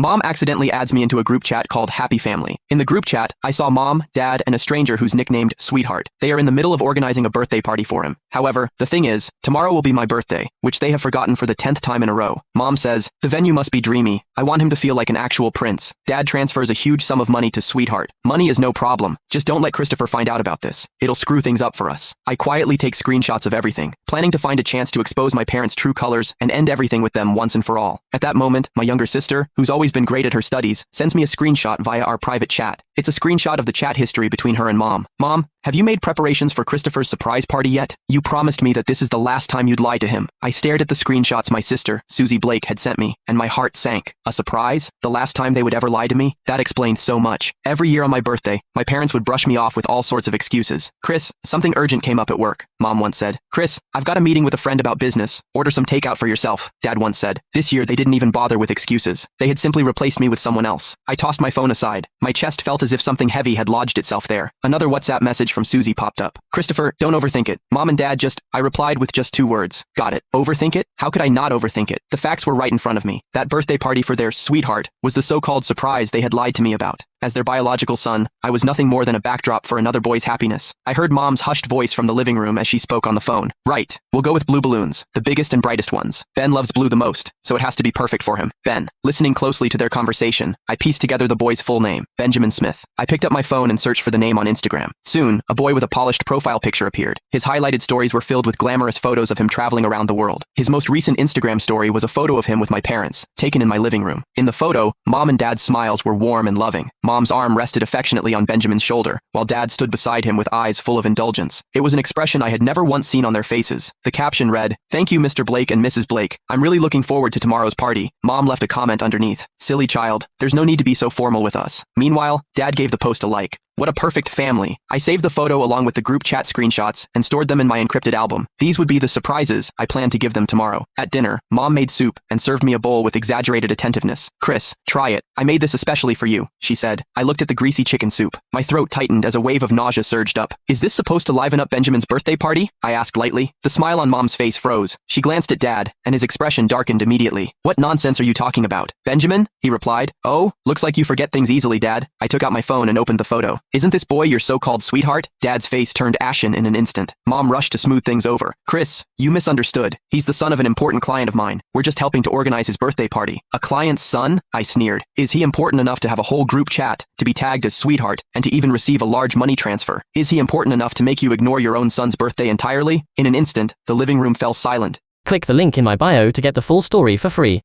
Mom accidentally adds me into a group chat called Happy Family. In the group chat, I saw Mom, Dad, and a stranger who's nicknamed Sweetheart. They are in the middle of organizing a birthday party for him. However, the thing is, tomorrow will be my birthday, which they have forgotten for the 10th time in a row. Mom says, the venue must be dreamy. I want him to feel like an actual prince. Dad transfers a huge sum of money to Sweetheart. Money is no problem. Just don't let Christopher find out about this. It'll screw things up for us. I quietly take screenshots of everything, planning to find a chance to expose my parents' true colors and end everything with them once and for all. At that moment, my younger sister, who's always been great at her studies, sends me a screenshot via our private chat. It's a screenshot of the chat history between her and Mom. Mom, have you made preparations for Christopher's surprise party yet? You promised me that this is the last time you'd lie to him. I stared at the screenshots my sister, Susie Blake, had sent me, and my heart sank. A surprise? The last time they would ever lie to me? That explains so much. Every year on my birthday, my parents would brush me off with all sorts of excuses. Chris, something urgent came up at work, Mom once said. Chris, I've got a meeting with a friend about business. Order some takeout for yourself, Dad once said. This year, they didn't even bother with excuses. They had simply replaced me with someone else. I tossed my phone aside. My chest felt as if something heavy had lodged itself there. Another WhatsApp message from Susie popped up. Christopher, don't overthink it. Mom and Dad I replied with just 2 words. Got it. Overthink it? How could I not overthink it? The facts were right in front of me. That birthday party for their sweetheart was the so-called surprise they had lied to me about. As their biological son, I was nothing more than a backdrop for another boy's happiness. I heard Mom's hushed voice from the living room as she spoke on the phone. Right. We'll go with blue balloons, the biggest and brightest ones. Ben loves blue the most, so it has to be perfect for him. Ben. Listening closely to their conversation, I pieced together the boy's full name, Benjamin Smith. I picked up my phone and searched for the name on Instagram. Soon, a boy with a polished profile picture appeared. His highlighted stories were filled with glamorous photos of him traveling around the world. His most recent Instagram story was a photo of him with my parents, taken in my living room. In the photo, Mom and Dad's smiles were warm and loving. Mom's arm rested affectionately on Benjamin's shoulder, while Dad stood beside him with eyes full of indulgence. It was an expression I had never once seen on their faces. The caption read, "Thank you, Mr. Blake and Mrs. Blake. I'm really looking forward to tomorrow's party." Mom left a comment underneath. "Silly child, there's no need to be so formal with us." Meanwhile, Dad gave the post a like. What a perfect family. I saved the photo along with the group chat screenshots and stored them in my encrypted album. These would be the surprises I planned to give them tomorrow. At dinner, Mom made soup and served me a bowl with exaggerated attentiveness. "Chris, try it. I made this especially for you," she said. I looked at the greasy chicken soup. My throat tightened as a wave of nausea surged up. "Is this supposed to liven up Benjamin's birthday party?" I asked lightly. The smile on Mom's face froze. She glanced at Dad, and his expression darkened immediately. "What nonsense are you talking about?" "Benjamin?" he replied. "Oh, looks like you forget things easily, Dad." I took out my phone and opened the photo. "Isn't this boy your so-called sweetheart?" Dad's face turned ashen in an instant. Mom rushed to smooth things over. "Chris, you misunderstood. He's the son of an important client of mine. We're just helping to organize his birthday party." "A client's son?" I sneered. "Is he important enough to have a whole group chat, to be tagged as sweetheart, and to even receive a large money transfer? Is he important enough to make you ignore your own son's birthday entirely?" In an instant, the living room fell silent. Click the link in my bio to get the full story for free.